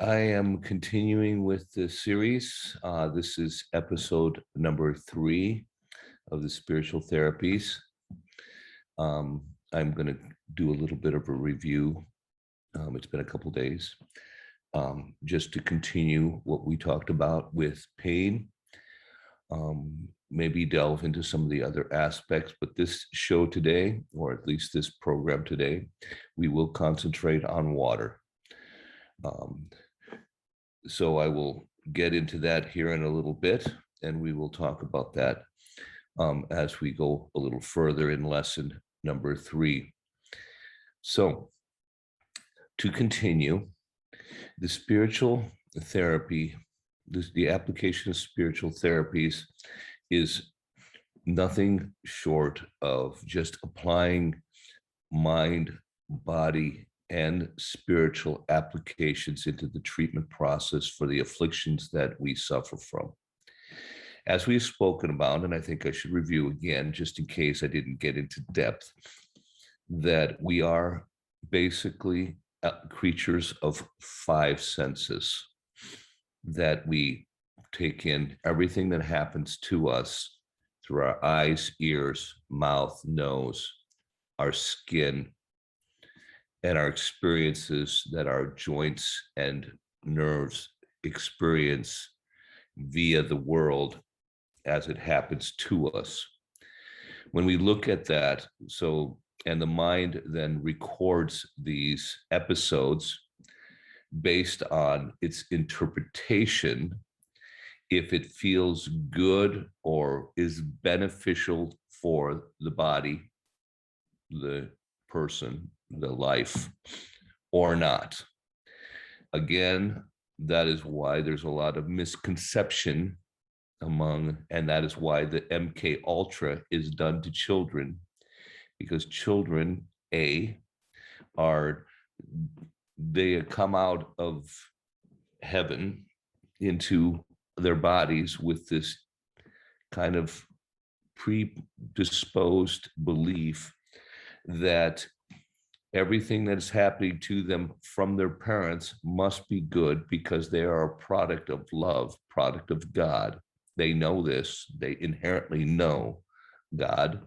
I am continuing with the series. This is episode number 3 of the Spiritual Therapies. I'm going to do a little bit of a review. It's been a couple days, just to continue what we talked about with pain. Maybe delve into some of the other aspects, but this show today, or at least this program today, we will concentrate on water. So I will get into that here in a little bit, and we will talk about that as we go a little further in lesson number 3. So to continue, the spiritual therapy, the application of spiritual therapies is nothing short of just applying mind, body, and spiritual applications into the treatment process for the afflictions that we suffer from. As we've spoken about, and I think I should review again, just in case I didn't get into depth, that we are basically creatures of 5 senses, that we take in everything that happens to us through our eyes, ears, mouth, nose, our skin, and our experiences that our joints and nerves experience via the world as it happens to us. When we look at that, and the mind then records these episodes based on its interpretation, if it feels good or is beneficial for the body, the person, the life, or not. Again, that is why there's a lot of misconception and that is why the MK Ultra is done to children, because children, they come out of heaven into their bodies with this kind of predisposed belief that everything that is happening to them from their parents must be good because they are a product of love, product of God. They know this. They inherently know God.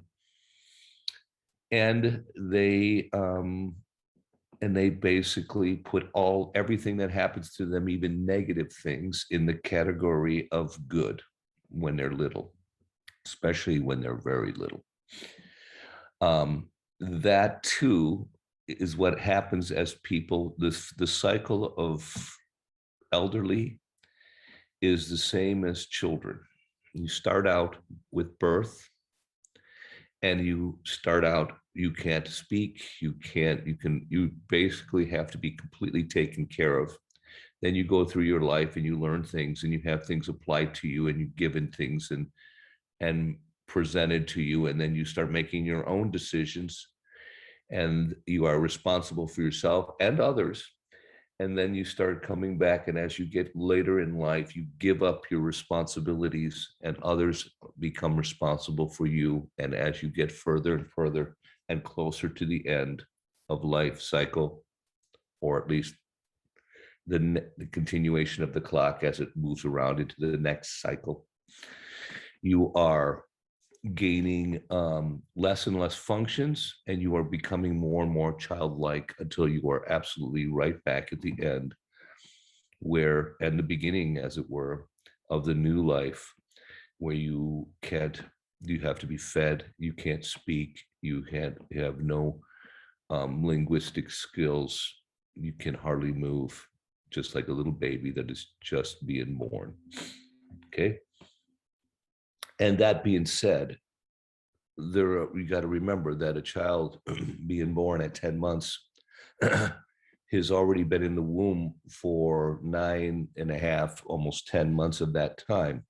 And they basically put everything that happens to them, even negative things, in the category of good when they're little, especially when they're very little. That too is what happens as people. The cycle of elderly is the same as children. You start out with birth, and you can't speak, you basically have to be completely taken care of. Then you go through your life and you learn things, and you have things applied to you, and you're given things and presented to you, and then you start making your own decisions, and you are responsible for yourself and others. And then you start coming back, and as you get later in life, you give up your responsibilities, and others become responsible for you. And as you get further and further and closer to the end of life cycle, or at least the continuation of the clock as it moves around into the next cycle, you are gaining less and less functions, and you are becoming more and more childlike until you are absolutely right back at the end, and the beginning, as it were, of the new life, where you have to be fed, you can't speak, you have no linguistic skills, you can hardly move, just like a little baby that is just being born. Okay. And that being said, we got to remember that a child being born at 10 months has already been in the womb for 9.5, almost 10 months of that time.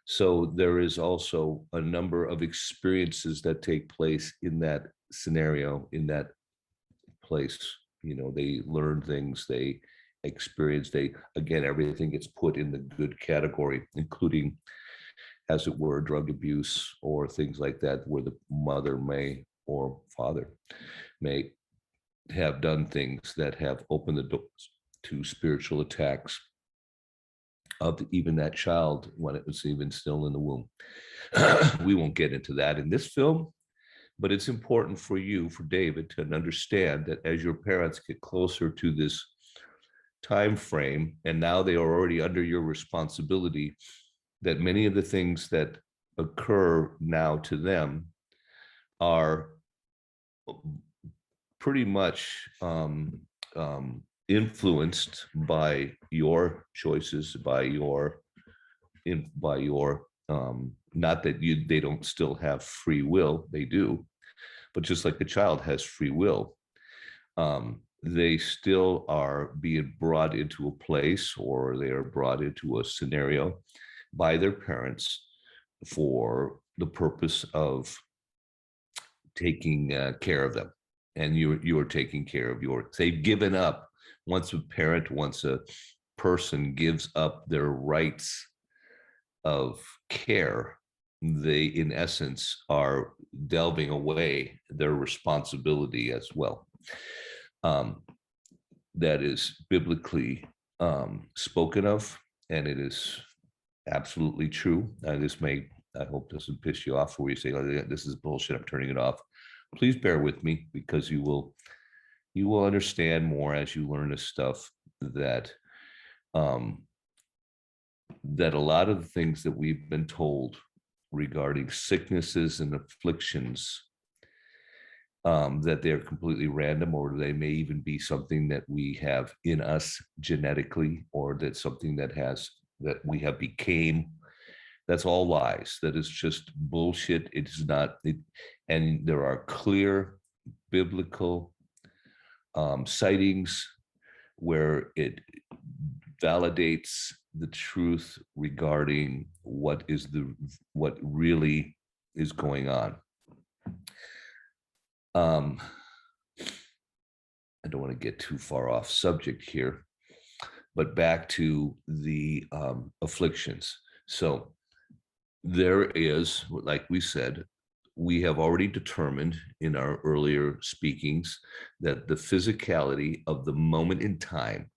So there is also a number of experiences that take place in that scenario, in that place. They learn things, they experience, again, everything gets put in the good category, including, as it were, drug abuse or things like that, where the mother or father may have done things that have opened the doors to spiritual attacks of even that child when it was even still in the womb. We won't get into that in this film, but it's important for you, for David, to understand that as your parents get closer to this time frame, and now they are already under your responsibility, that many of the things that occur now to them are pretty much influenced by your choices, by your not that they don't still have free will, they do, but just like the child has free will, they still are being brought into a place, or they are brought into a scenario by their parents for the purpose of taking care of them. And you are taking care of they've given up. Once a person gives up their rights of care, they in essence are delving away their responsibility as well. That is biblically spoken of, and it is absolutely true. I hope doesn't piss you off where you say, oh, this is bullshit, I'm turning it off. Please bear with me, because you will understand more as you learn this stuff, that that a lot of the things that we've been told regarding sicknesses and afflictions, that they're completely random, or they may even be something that we have in us genetically, or that something that we have became. That's all lies. That is just bullshit. It is not. And there are clear biblical sightings where it validates the truth regarding what really is going on. I don't want to get too far off subject here, but back to the afflictions. So there is, like we said, we have already determined in our earlier speakings that the physicality of the moment in time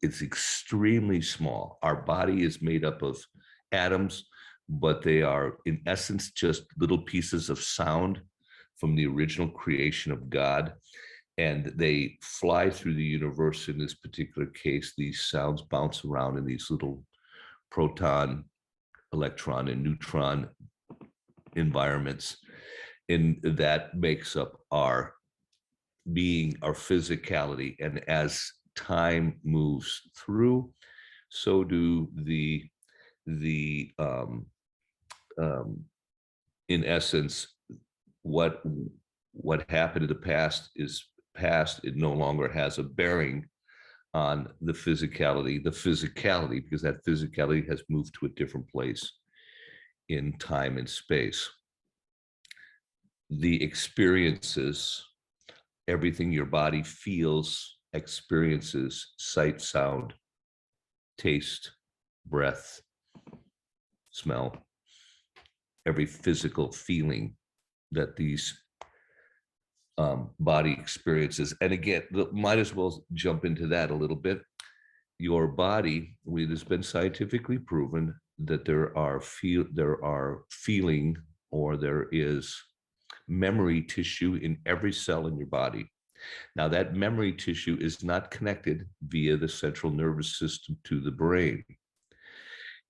it's extremely small. Our body is made up of atoms, but they are in essence just little pieces of sound from the original creation of God. And they fly through the universe. In this particular case, these sounds bounce around in these little proton, electron, and neutron environments. And that makes up our being, our physicality. And as time moves through, so do in essence, what happened in the past is past. It no longer has a bearing on the physicality, because that physicality has moved to a different place in time and space. The experiences, everything your body feels, experiences, sight, sound, taste, breath, smell, every physical feeling that these body experiences. And again, might as well jump into that a little bit. Your body, it has been scientifically proven that there is memory tissue in every cell in your body. Now, that memory tissue is not connected via the central nervous system to the brain.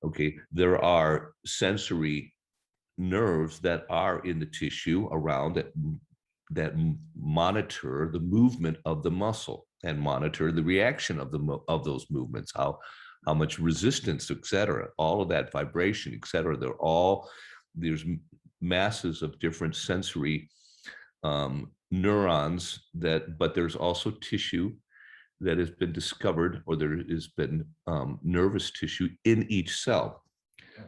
Okay, there are sensory nerves that are in the tissue around that monitor the movement of the muscle and monitor the reaction of those movements, how much resistance, etc., all of that vibration, etc. There's masses of different sensory neurons but there's also tissue that has been discovered, or there has been nervous tissue in each cell.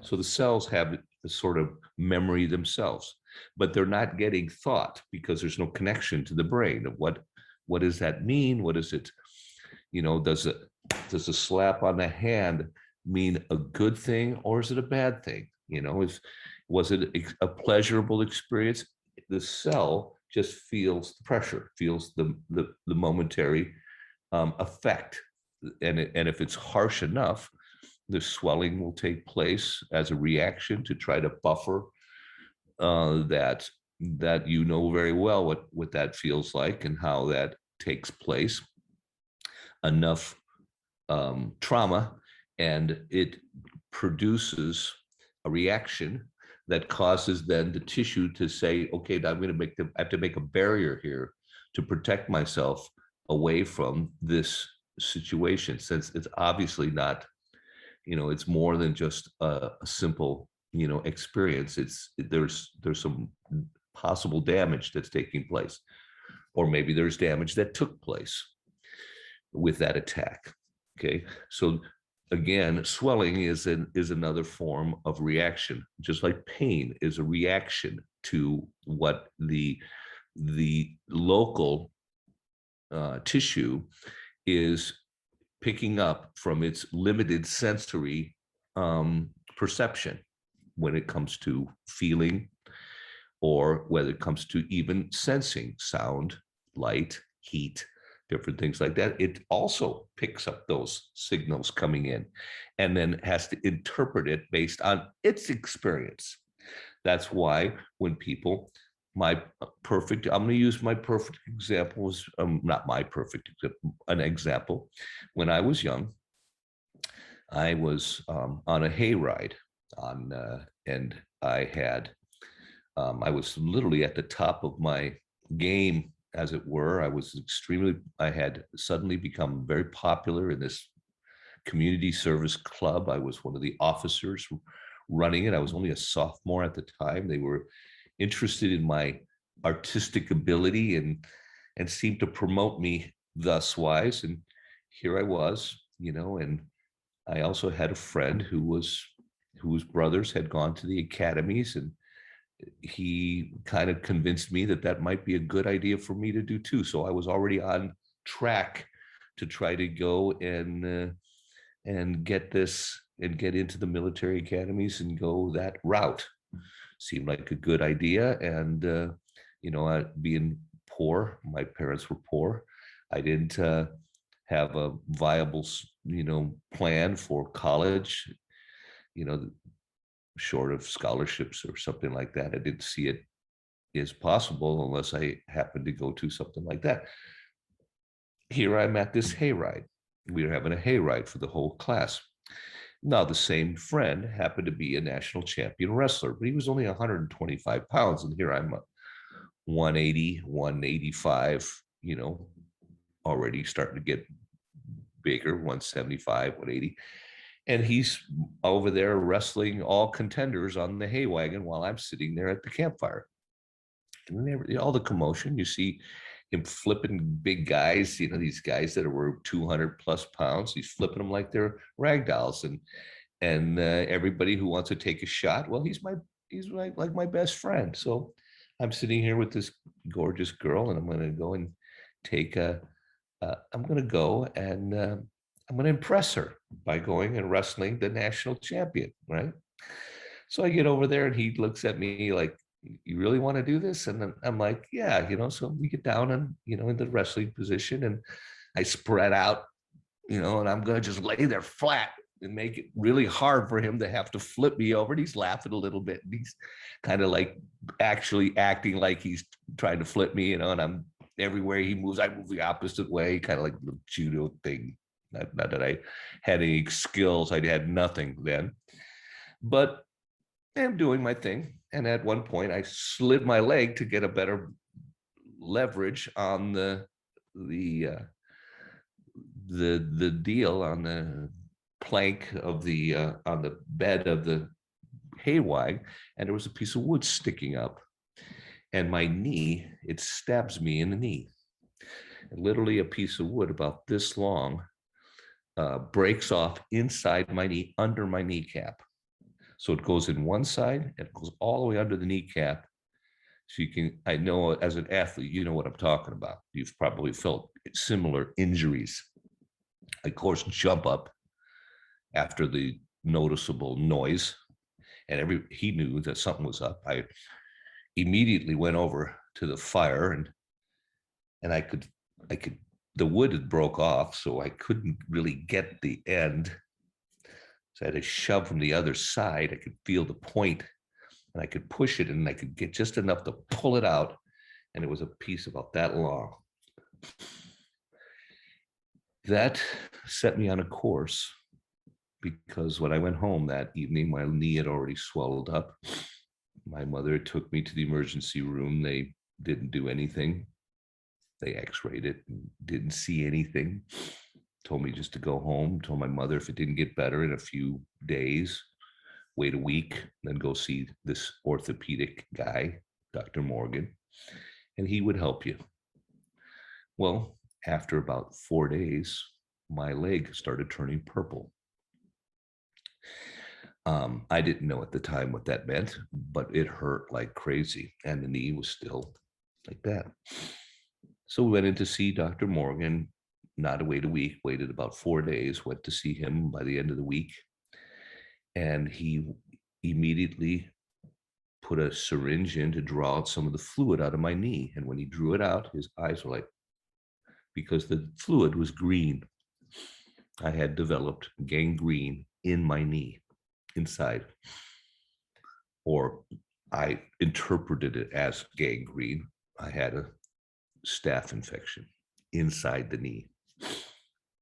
So the cells have a sort of memory themselves, but they're not getting thought because there's no connection to the brain. What does that mean? What is it? Does a slap on the hand mean a good thing, or is it a bad thing? Was it a pleasurable experience? The cell just feels the pressure, feels the momentary effect and if it's harsh enough, the swelling will take place as a reaction to try to buffer that you know very well what that feels like and how that takes place. Enough trauma, and it produces a reaction that causes then the tissue to say, okay, I'm going to I have to make a barrier here to protect myself away from this situation, since it's obviously not, it's more than just a simple, experience. There's some possible damage that's taking place, or maybe there's damage that took place with that attack. Okay, so again, swelling is another form of reaction, just like pain is a reaction to what the local tissue is picking up from its limited sensory perception when it comes to feeling, or whether it comes to even sensing sound, light, heat, different things like that. It also picks up those signals coming in and then has to interpret it based on its experience. That's why when people, I'm going to use my perfect example as not my perfect, an example. When I was young, I was on a hayride and I was literally at the top of my game, as it were. I had suddenly become very popular in this community service club. I was one of the officers running it. I was only a sophomore at the time. They were interested in my artistic ability and seemed to promote me thus wise. And here I was, and I also had a friend whose brothers had gone to the academies, and he kind of convinced me that might be a good idea for me to do too. So I was already on track to try to go and get this and get into the military academies and go that route. Seemed like a good idea. And being poor, my parents were poor. I didn't have a viable plan for college, short of scholarships or something like that. I didn't see it as possible unless I happened to go to something like that. Here I'm at this hayride. We were having a hayride for the whole class. Now, the same friend happened to be a national champion wrestler, but he was only 125 pounds. And here I'm 180, 185, already starting to get bigger, 175, 180. And he's over there wrestling all contenders on the hay wagon while I'm sitting there at the campfire. And all the commotion, you see him flipping big guys, these guys that were 200 plus pounds. He's flipping them like they're rag dolls. And everybody who wants to take a shot, well, he's like my best friend. So I'm sitting here with this gorgeous girl, and I'm going to go and I'm going to go and I'm going to impress her by going and wrestling the national champion, right? So I get over there and he looks at me like, you really want to do this? And then I'm like, yeah, so we get down and, in the wrestling position, and I spread out, and I'm going to just lay there flat and make it really hard for him to have to flip me over. And he's laughing a little bit. And he's kind of like actually acting like he's trying to flip me, and I'm everywhere he moves, I move the opposite way, kind of like the judo thing. Not that I had any skills. I had nothing then, but I'm doing my thing. And at one point I slid my leg to get a better leverage on the deal, on the plank of the on the bed of the hay wagon, and there was a piece of wood sticking up, and my knee, it stabs me in the knee. And literally a piece of wood about this long breaks off inside my knee, under my kneecap. So it goes in one side and it goes all the way under the kneecap. So I know as an athlete, you know what I'm talking about. You've probably felt similar injuries. I, of course, jump up after the noticeable noise, and he knew that something was up. I immediately went over to the fire, and I could the wood had broke off, so I couldn't really get the end. So I had to shove from the other side. I could feel the point, and I could push it, and I could get just enough to pull it out. And it was a piece about that long. That set me on a course, because when I went home that evening, my knee had already swelled up. My mother took me to the emergency room. They didn't do anything. They x-rayed it and didn't see anything. Told me just to go home. Told my mother if it didn't get better in a few days, wait a week, then go see this orthopedic guy, Dr. Morgan, and he would help you. Well, after about 4 days, my leg started turning purple. I didn't know at the time what that meant, but it hurt like crazy, and the knee was still like that. So we went in to see Dr. Morgan, not to wait a week, waited about 4 days, went to see him by the end of the week, and he immediately put a syringe in to draw out some of the fluid out of my knee. And when he drew it out, his eyes were like, because the fluid was green. I had developed gangrene in my knee, inside, or I interpreted it as gangrene. I had a staph infection inside the knee.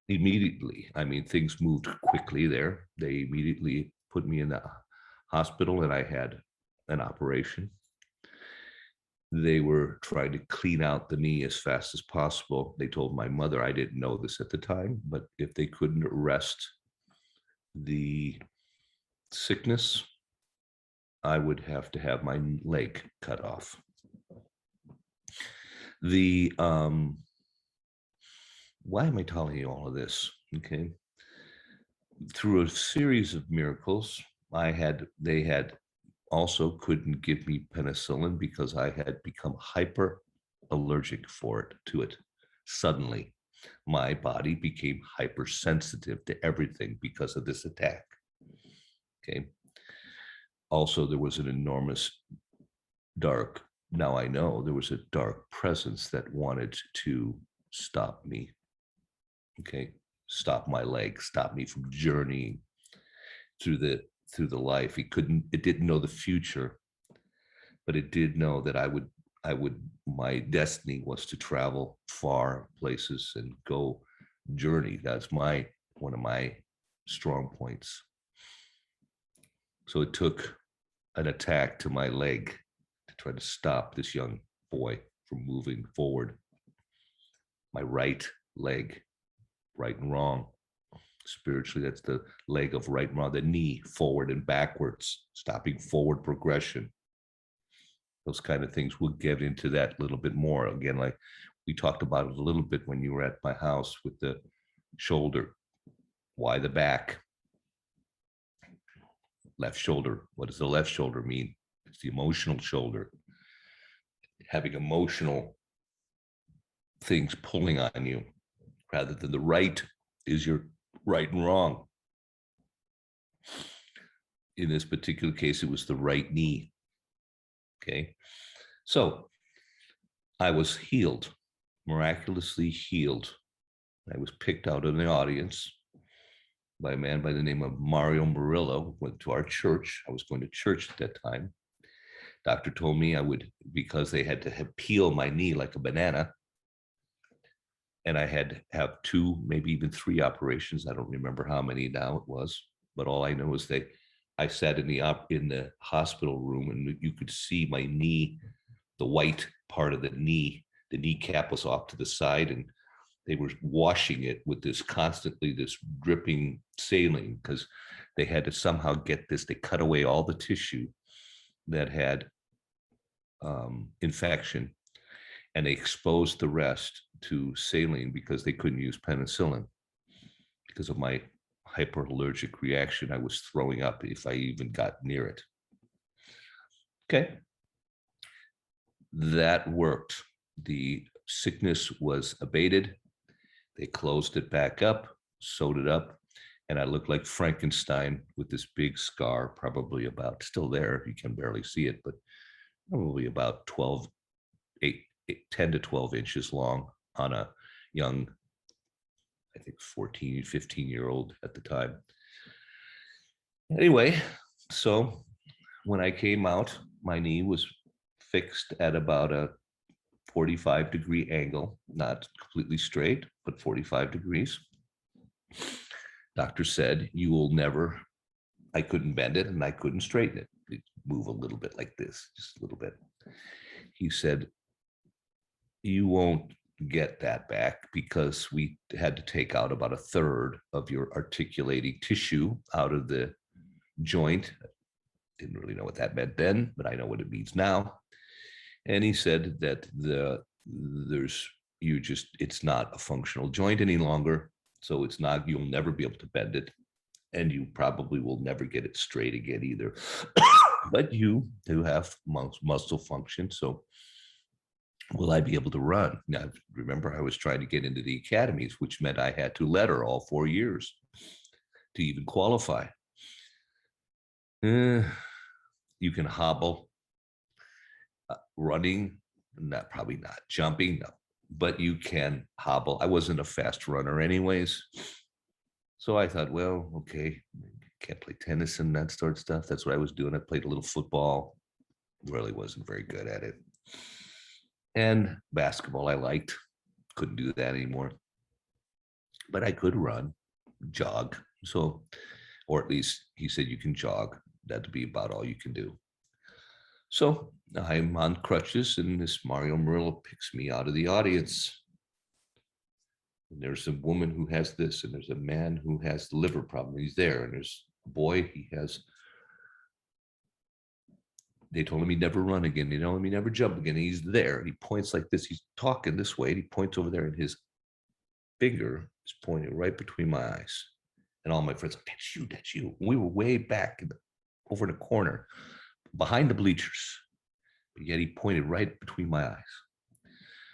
Immediately, I mean, things moved quickly there. They immediately put me in the hospital, and I had an operation. They were trying to clean out the knee as fast as possible. They told my mother, I didn't know this at the time, but if they couldn't arrest the sickness, I would have to have my leg cut off. Why am I telling you all of this? Okay. Through a series of miracles, they had also couldn't give me penicillin because I had become hyper allergic to it. Suddenly, my body became hypersensitive to everything because of this attack. Okay. Also, there was an enormous now I know there was a dark presence that wanted to stop me. Okay. Stop my leg, stop me from journeying through the life. It didn't know the future, but it did know that my destiny was to travel far places and go journey. That's one of my strong points. So it took an attack to my leg to try to stop this young boy from moving forward. My right leg, right and wrong. Spiritually, that's the leg of right and wrong, the knee, forward and backwards, stopping forward progression. Those kind of things. We'll get into that a little bit more. Again, like we talked about it a little bit when you were at my house with the shoulder. Why the back? Left shoulder. What does the left shoulder mean? It's the emotional shoulder. Having emotional things pulling on you, rather than the right is your right and wrong. In this particular case, it was the right knee. Okay. So I was healed, miraculously healed. I was picked out in the audience by a man by the name of Mario Murillo, went to our church. I was going to church at that time. Doctor told me I would, because they had to peel my knee like a banana, and I had to have 2, maybe even 3 operations. I don't remember how many now it was, but all I know is I sat in the hospital room, and you could see my knee, the white part of the kneecap was off to the side, and they were washing it with this dripping saline, because they had to somehow get this. They cut away all the tissue that had infection, and they exposed the rest to saline because they couldn't use penicillin. Because of my hyperallergic reaction, I was throwing up if I even got near it. Okay. That worked. The sickness was abated. They closed it back up, sewed it up, and I looked like Frankenstein with this big scar, probably about, still there, you can barely see it, but probably about 10 to 12 inches long on a young I think 14, 15-year-old at the time. Anyway, so when I came out, my knee was fixed at about a 45-degree angle, not completely straight, but 45 degrees. Doctor said, you will never, I couldn't bend it and I couldn't straighten it. It'd move a little bit like this, just a little bit. He said, you won't get that back because we had to take out about a third of your articulating tissue out of the joint. Didn't really know what that meant then, but I know what it means now. And he said that it's not a functional joint any longer. So it's not, you'll never be able to bend it. And you probably will never get it straight again either. But you do have muscle function. So will I be able to run? Now, remember, I was trying to get into the academies, which meant I had to letter all 4 years to even qualify. You can hobble, running, probably not jumping, no, but you can hobble. I wasn't a fast runner anyways. So I thought, well, okay, can't play tennis and that sort of stuff. That's what I was doing. I played a little football, really wasn't very good at it. And basketball I liked, couldn't do that anymore. But I could run, jog. So, or at least he said you can jog. That'd be about all you can do. So I'm on crutches and this Mario Murillo picks me out of the audience. And there's a woman who has this, and there's a man who has the liver problem. He's there, and there's a boy, they told him he'd never run again. They told him he'd never jump again. He's there. And he points like this. He's talking this way. And he points over there, and his finger is pointing right between my eyes. And all my friends like, that's you, that's you. And we were way back over in the corner, behind the bleachers. But yet he pointed right between my eyes.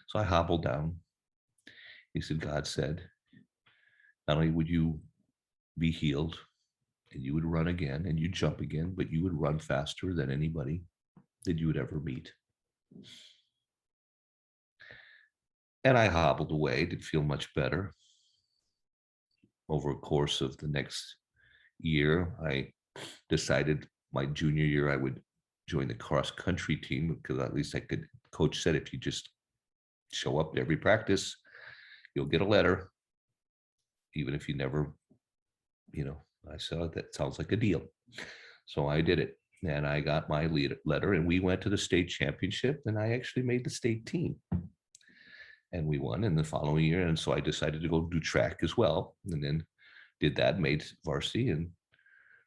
So I hobbled down. He said, God said, not only would you be healed, and you would run again and you jump again, but you would run faster than anybody that you would ever meet. And I hobbled away, didn't feel much better. Over a course of the next year, I decided my junior year I would join the cross-country team because at least I could, coach said, if you just show up to every practice, you'll get a letter, even if you never, I said, that sounds like a deal. So I did it, and I got my letter, and we went to the state championship, and I actually made the state team. And we won in the following year. And so I decided to go do track as well. And then did that, made varsity, and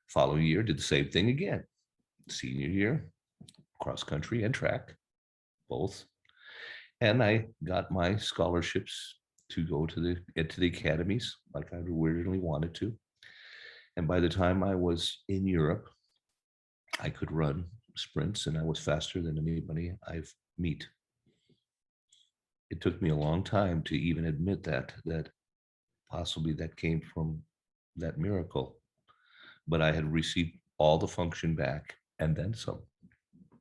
following year did the same thing again. Senior year, cross country and track, both. And I got my scholarships to go to the academies like I originally wanted to. And by the time I was in Europe, I could run sprints, and I was faster than anybody I've met. It took me a long time to even admit that possibly that came from that miracle. But I had received all the function back and then some. I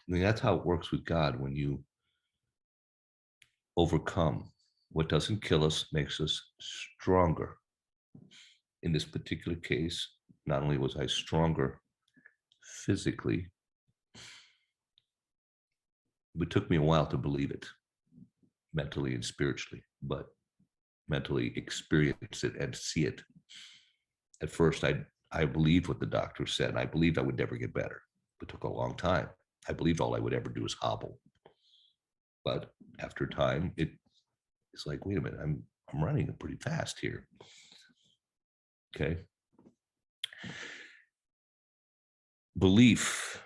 mean, that's how it works with God. When you overcome, what doesn't kill us makes us stronger. In this particular case, not only was I stronger physically, it took me a while to believe it, mentally and spiritually, but mentally experience it and see it. At first, I believed what the doctor said. I believed I would never get better. It took a long time. I believed all I would ever do is hobble. But after time, it's like, wait a minute, I'm running pretty fast here. Okay. Belief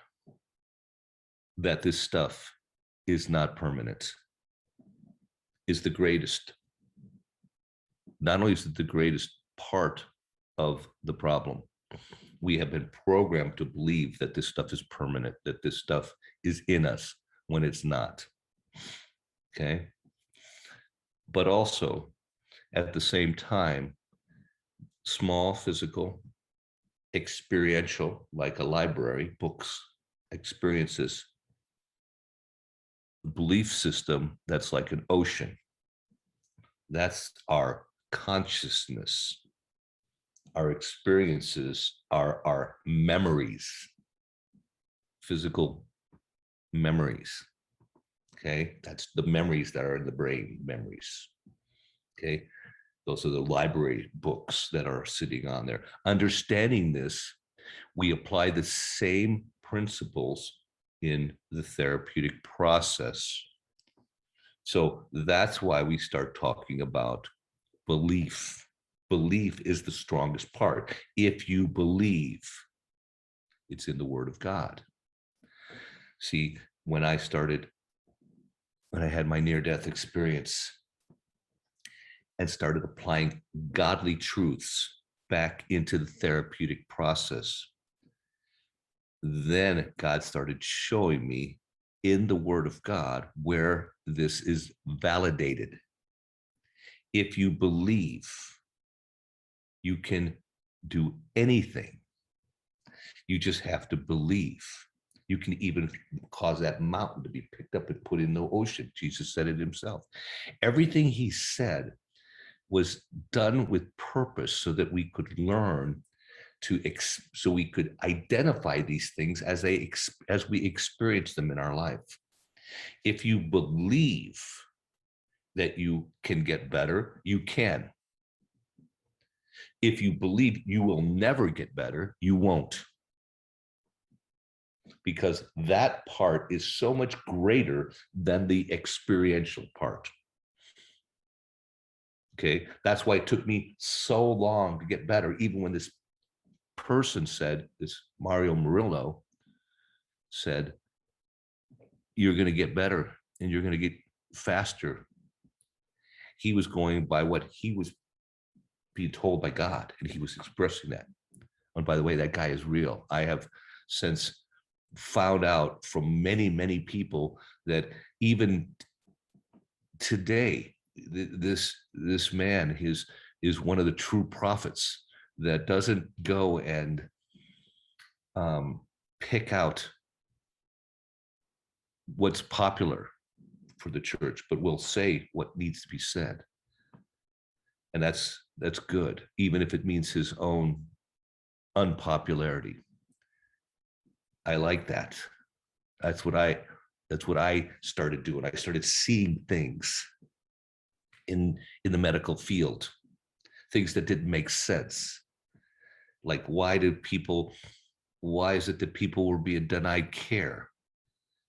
that this stuff is not permanent is the greatest. Not only is it the greatest part of the problem, we have been programmed to believe that this stuff is permanent, that this stuff is in us when it's not. Okay. But also, at the same time, small physical, experiential, like a library, books, experiences, belief system that's like an ocean. That's our consciousness. Our experiences are our memories, physical memories. Okay, that's the memories that are in the brain, memories. Okay, those are the library books that are sitting on there. Understanding this, we apply the same principles in the therapeutic process. So that's why we start talking about belief. Belief is the strongest part. If you believe, it's in the Word of God. See, when I had my near-death experience and started applying godly truths back into the therapeutic process, then God started showing me in the Word of God where this is validated. If you believe, you can do anything. You just have to believe. You can even cause that mountain to be picked up and put in the ocean. Jesus said it himself. Everything he said was done with purpose so that we could learn so we could identify these things as we experience them in our life. If you believe that you can get better, you can. If you believe you will never get better, you won't. Because that part is so much greater than the experiential part. Okay, that's why it took me so long to get better. Even when this person said, this Mario Murillo said, you're going to get better and you're going to get faster. He was going by what he was being told by God, and he was expressing that. And by the way, that guy is real. I have since found out from many, many people that even today, this man is one of the true prophets that doesn't go and pick out what's popular for the church, but will say what needs to be said. And that's good, even if it means his own unpopularity. I like that. That's what I started doing. I started seeing things in the medical field, things that didn't make sense. Like, why is it that people were being denied care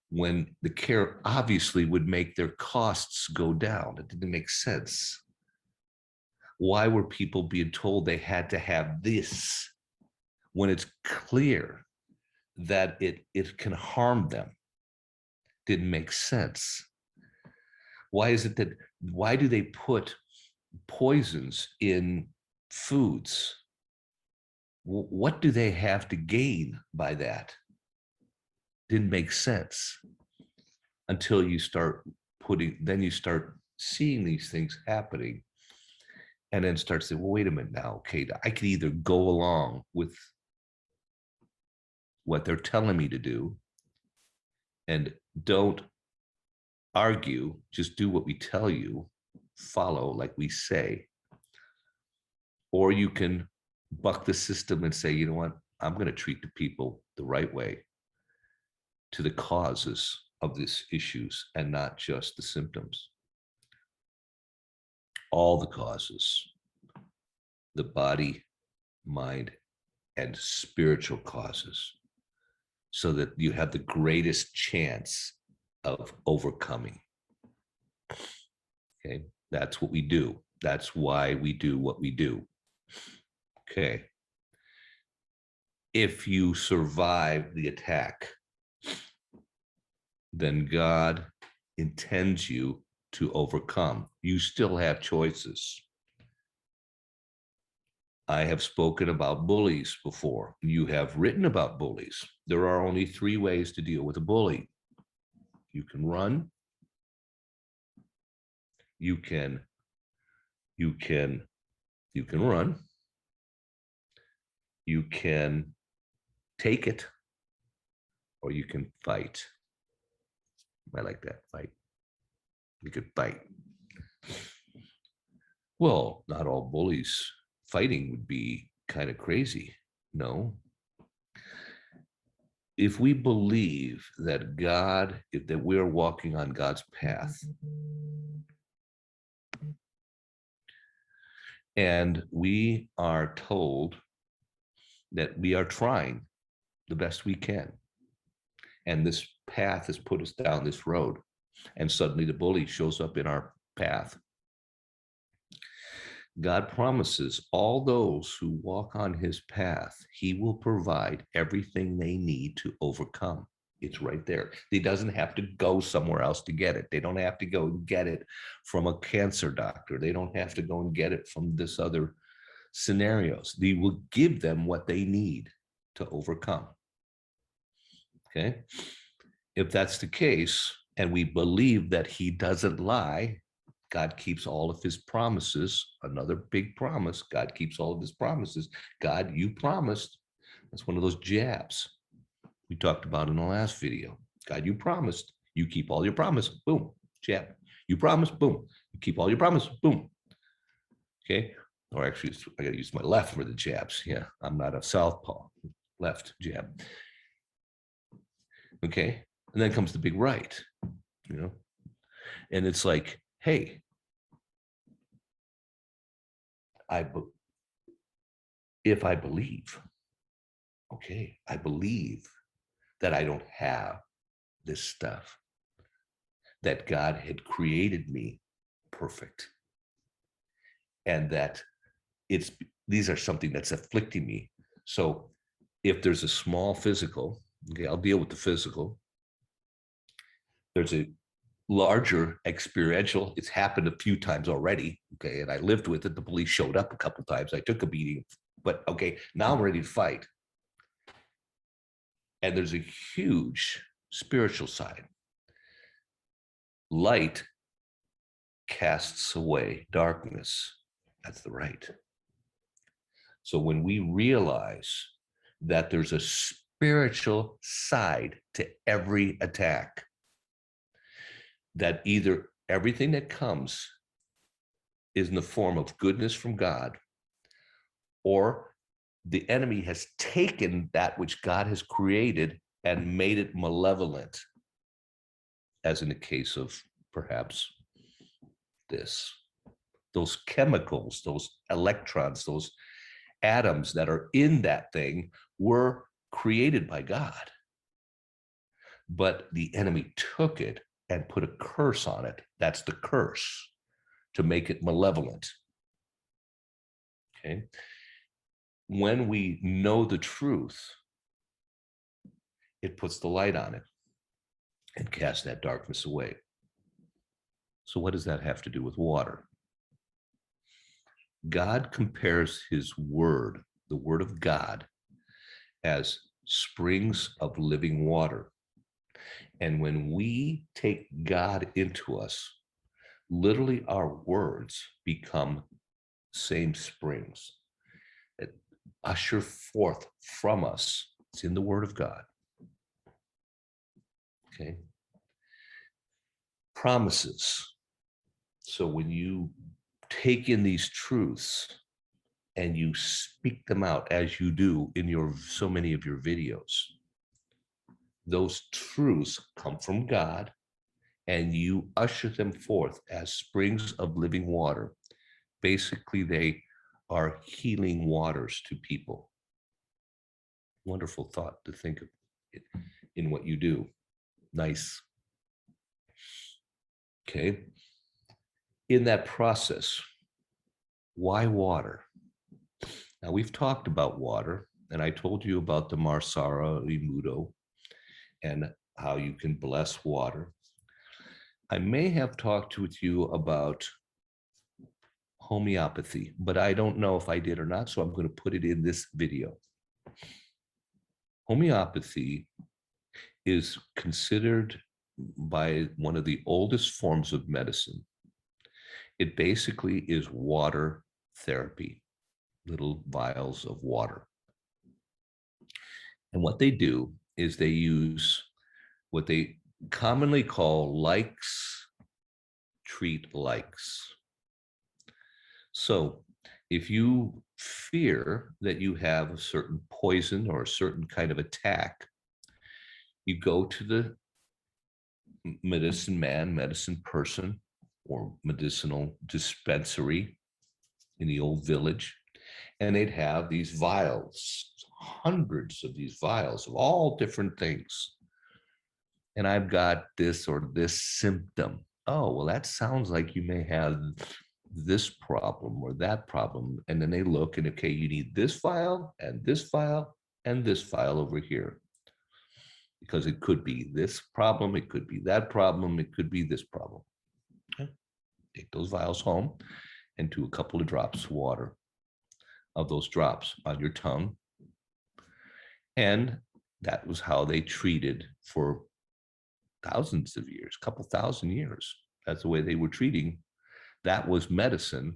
when the care obviously would make their costs go down? It didn't make sense. Why were people being told they had to have this when it's clear that it can harm them? Didn't make sense. Why do they put poisons in foods? What do they have to gain by that? Didn't make sense until you start seeing these things happening, and then start saying, well, wait a minute now, okay, I could either go along with what they're telling me to do and don't argue, just do what we tell you, follow like we say, or you can buck the system and say, you know what, I'm going to treat the people the right way, to the causes of these issues and not just the symptoms. All the causes, the body, mind, and spiritual causes, so that you have the greatest chance of overcoming. Okay, that's what we do. That's why we do what we do. Okay. If you survive the attack, then God intends you to overcome. You still have choices. I have spoken about bullies before. You have written about bullies. There are only 3 ways to deal with a bully. You can run. You can run. You can take it, or you can fight. I like that, fight. You could fight. Well, not all bullies fighting would be kind of crazy. No. If we believe that that we're walking on God's path, and we are told that we are trying the best we can, and this path has put us down this road, and suddenly the bully shows up in our path, God promises all those who walk on his path, he will provide everything they need to overcome. It's right there. He doesn't have to go somewhere else to get it. They don't have to go and get it from a cancer doctor. They don't have to go and get it from this other scenarios. He will give them what they need to overcome. Okay. If that's the case, and we believe that he doesn't lie, God keeps all of his promises. Another big promise. God keeps all of his promises. God, you promised. That's one of those jabs we talked about in the last video. God, you promised. You keep all your promise. Boom. Jab. You promised. Boom. You keep all your promise. Boom. Okay. Or actually, I got to use my left for the jabs. Yeah. I'm not a southpaw. Left jab. Okay. And then comes the big right, you know, and it's like, hey, if I believe, okay, I believe that I don't have this stuff, that God had created me perfect, and that these are something that's afflicting me. So if there's a small physical, okay, I'll deal with the physical. There's a larger experiential. It's happened a few times already, okay, and I lived with it. The police showed up a couple times. I took a beating, but okay, now I'm ready to fight. And there's a huge spiritual side. Light casts away darkness. That's the right. So when we realize that there's a spiritual side to every attack, that either everything that comes is in the form of goodness from God, or the enemy has taken that which God has created and made it malevolent, as in the case of perhaps those chemicals, those electrons, those atoms that are in that thing were created by God. But the enemy took it and put a curse on it. That's the curse, to make it malevolent. Okay. When we know the truth, it puts the light on it and casts that darkness away. So what does that have to do with water? God compares his word, the word of God, as springs of living water. And when we take God into us, literally our words become same springs that usher forth from us. It's in the word of God. Okay. Promises. So when you take in these truths and you speak them out, as you do in so many of your videos, those truths come from God, and you usher them forth as springs of living water. Basically, they are healing waters to people. Wonderful thought to think of it in what you do. Nice. Okay. In that process, why water? Now, we've talked about water, and I told you about the Marsara Imudo and how you can bless water. I may have talked with you about homeopathy, but I don't know if I did or not, so I'm going to put it in this video. Homeopathy is considered by one of the oldest forms of medicine. It basically is water therapy, little vials of water. And what they do is they use what they commonly call likes treat likes. So if you fear that you have a certain poison or a certain kind of attack, you go to the medicine man, medicine person, or medicinal dispensary in the old village, and they'd have these vials, hundreds of these vials of all different things. And I've got this or this symptom. Oh, well, that sounds like you may have this problem or that problem. And then they look and, okay, you need this file and this file and this file over here. Because it could be this problem, it could be that problem, it could be this problem. Okay. Take those vials home and do a couple of drops of water of those drops on your tongue. And that was how they treated for thousands of years, a couple thousand years. That's the way they were treating. That was medicine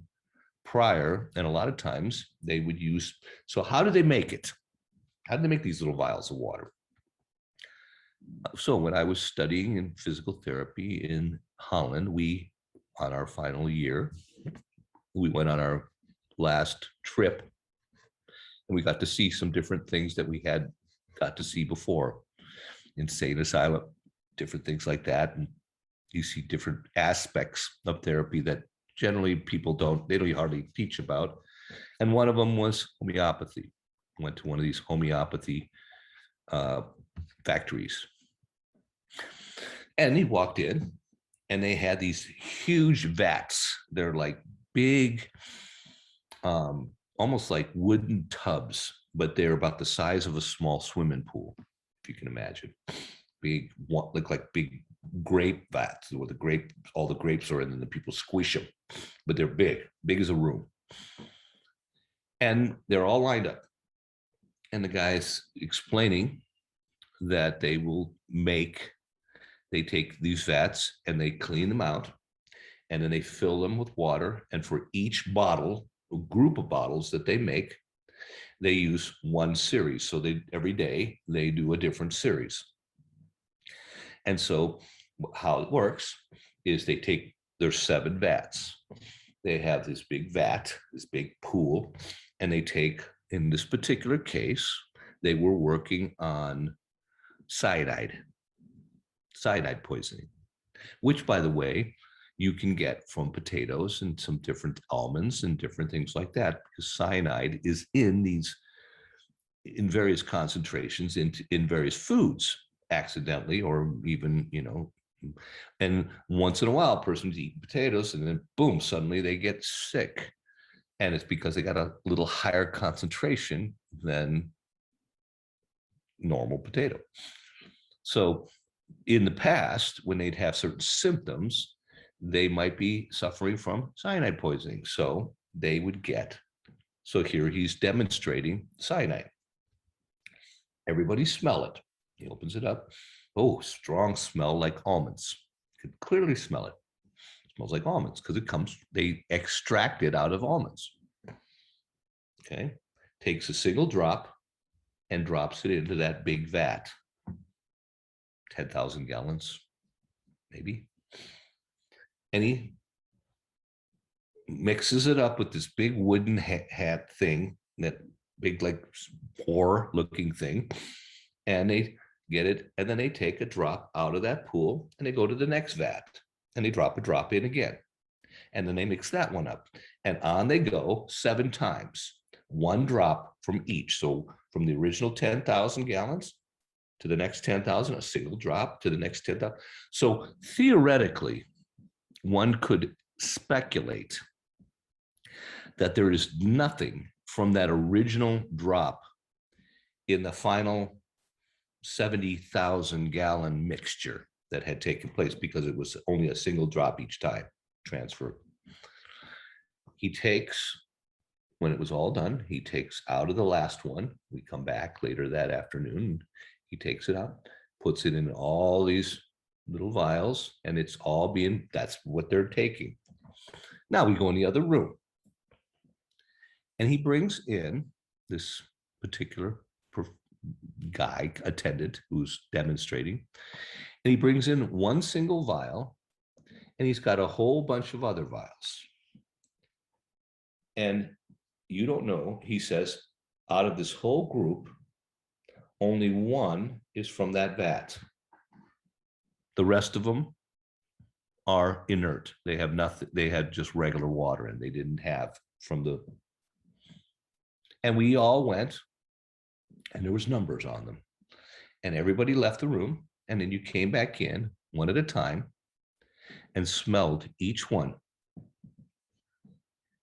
prior. And a lot of times they would use, so how did they make it? How did they make these little vials of water? So when I was studying in physical therapy in Holland, we, on our final year, we went on our last trip and we got to see some different things that we had got to see before. Insane asylum, different things like that. And you see different aspects of therapy that generally people they don't hardly teach about. And one of them was homeopathy. I went to one of these homeopathy factories. And he walked in and they had these huge vats. They're like big, almost like wooden tubs, but they're about the size of a small swimming pool, if you can imagine. Big, look like big grape vats where all the grapes are in and the people squish them, but they're big as a room. And they're all lined up. And the guy's explaining that they take these vats and they clean them out and then they fill them with water. And for each bottle, a group of bottles that they make, they use one series. So every day they do a different series. And so how it works is there's 7 vats. They have this big vat, this big pool, and they take, in this particular case, they were working on cyanide poisoning, which, by the way, you can get from potatoes and some different almonds and different things like that, because cyanide is in various concentrations in various foods, accidentally or even, and once in a while, a person's eating potatoes and then boom, suddenly they get sick. And it's because they got a little higher concentration than normal potato. So in the past, when they'd have certain symptoms, they might be suffering from cyanide poisoning. So they would so here he's demonstrating cyanide. Everybody smell it. He opens it up. Oh, strong smell like almonds. You could clearly smell it. It smells like almonds because they extract it out of almonds. Okay. Takes a single drop and drops it into that big vat. 10,000 gallons, maybe. And he mixes it up with this big wooden hat thing, that big like pour looking thing. And they get it, and then they take a drop out of that pool and they go to the next vat and they drop a drop in again. And then they mix that one up. And on they go 7 times, 1 drop from each. So from the original 10,000 gallons to the next 10,000, a single drop to the next 10,000. So theoretically, one could speculate that there is nothing from that original drop in the final 70,000 gallon mixture that had taken place, because it was only a single drop each time transferred. He takes, when it was all done, he takes out of the last one. We come back later that afternoon. He takes it out, puts it in all these little vials, and it's all that's what they're taking. Now we go in the other room. And he brings in this particular guy, attendant, who's demonstrating. And he brings in 1 single vial, and he's got a whole bunch of other vials. And you don't know, he says, out of this whole group, only one is from that vat. The rest of them are inert. They have nothing. They had just regular water, and they didn't have from the. And we all went, and there was numbers on them, and everybody left the room, and then you came back in one at a time and smelled each one.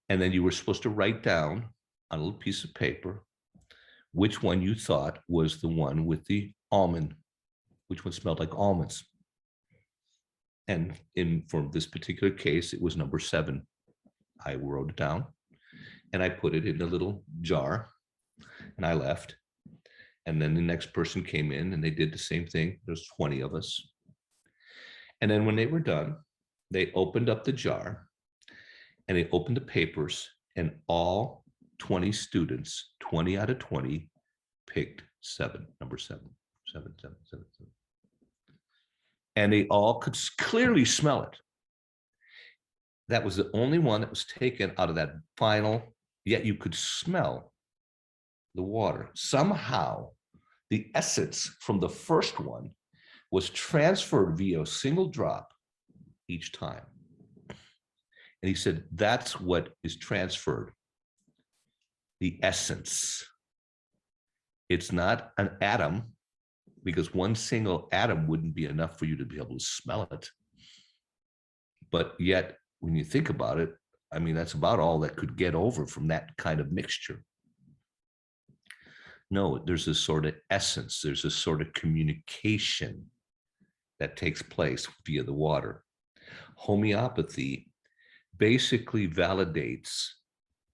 And then you were supposed to write down on a little piece of paper which one you thought was the one with the almond, which one smelled like almonds. And for this particular case, it was number 7. I wrote it down and I put it in a little jar and I left. And then the next person came in and they did the same thing. There's 20 of us. And then when they were done, they opened up the jar and they opened the papers, and all 20 students, 20 out of 20, picked 7, number 7, 7, 7, 7, 7. And they all could clearly smell it. That was the only one that was taken out of that final, yet you could smell the water. Somehow, the essence from the first one was transferred via a single drop each time. And he said, that's what is transferred, the essence. It's not an atom, because one single atom wouldn't be enough for you to be able to smell it. But yet, when you think about it, I mean, that's about all that could get over from that kind of mixture. No, there's a sort of essence, there's a sort of communication that takes place via the water. Homeopathy basically validates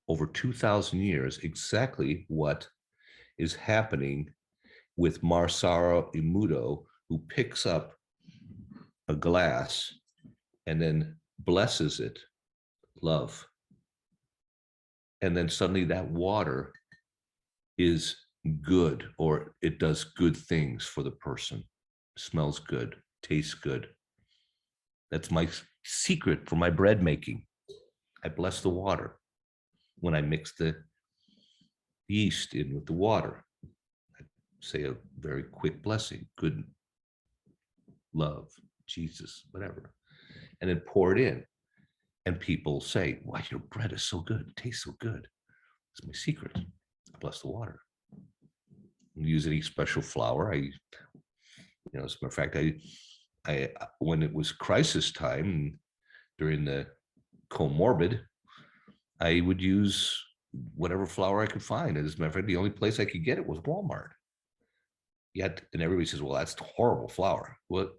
over 2,000 years exactly what is happening with Masaru Emoto, who picks up a glass and then blesses it, love. And then suddenly that water is good, or it does good things for the person. Smells good, tastes good. That's my secret for my bread making. I bless the water when I mix the yeast in with the water. I say a very quick blessing, good, love, Jesus, whatever, and then pour it in. And people say, "Why, your bread is so good, it tastes so good." It's my secret. I bless the water. I use any special flour. As a matter of fact, I when it was crisis time during the comorbid, I would use whatever flour I could find. As a matter of fact, the only place I could get it was Walmart. Yet, and everybody says, "Well, that's horrible flour." Well,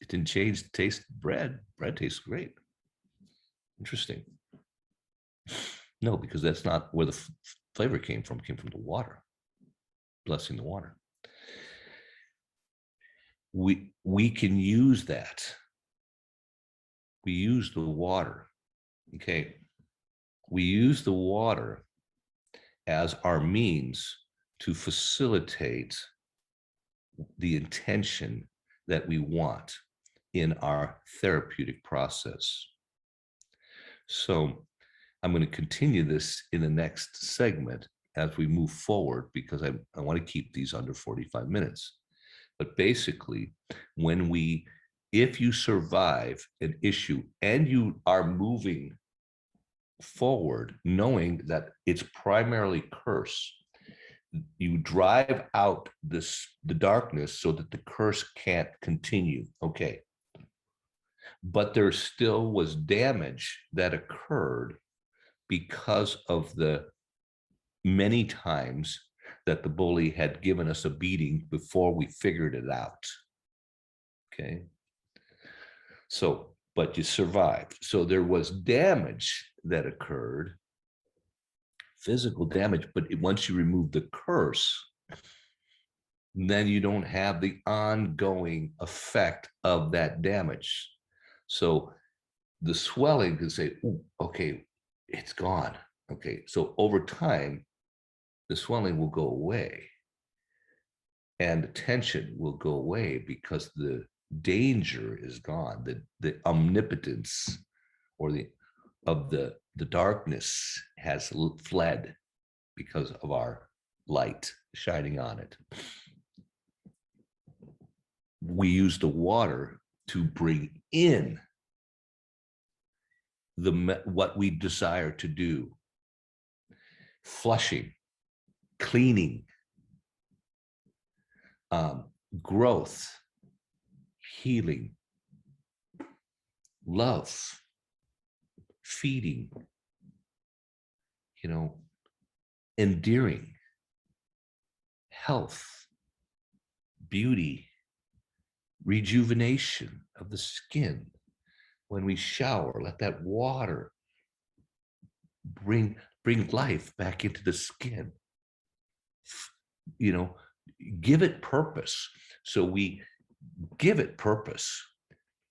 it didn't change the taste of bread. Bread tastes great. Interesting. No, because that's not where the flavor came from. It came from the water. Blessing the water. We can use that. We use the water. Okay. We use the water as our means to facilitate the intention that we want in our therapeutic process. So I'm going to continue this in the next segment as we move forward, because I want to keep these under 45 minutes. But basically, if you survive an issue and you are moving forward, knowing that it's primarily curse, you drive out the darkness so that the curse can't continue. Okay. But there still was damage that occurred because of the many times that the bully had given us a beating before we figured it out. Okay. So, but you survived. So there was damage that occurred, physical damage, but once you remove the curse, then you don't have the ongoing effect of that damage. So the swelling can say, "Ooh, okay, it's gone." Okay, so over time, the swelling will go away and the tension will go away because the danger is gone. The omnipotence or the of the darkness has fled because of our light shining on it. We use the water to bring in what we desire to do: flushing, cleaning, growth, healing, love, feeding, endearing, health, beauty, rejuvenation of the skin. When we shower, let that water bring life back into the skin. Give it purpose. So we give it purpose.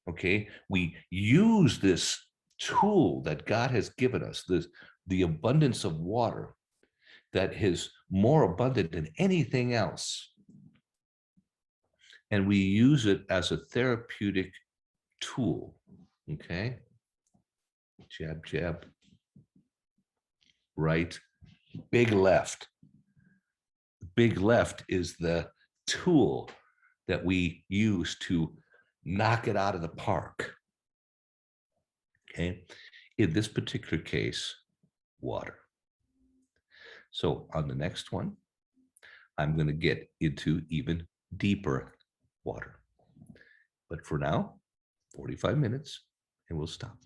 Okay, we use this tool that God has given us, the abundance of water that is more abundant than anything else, and we use it as a therapeutic tool. Okay, jab, jab, right, big left. Big left is the tool that we use to knock it out of the park. Okay, in this particular case, water. So on the next one, I'm going to get into even deeper water. But for now, 45 minutes, and we'll stop.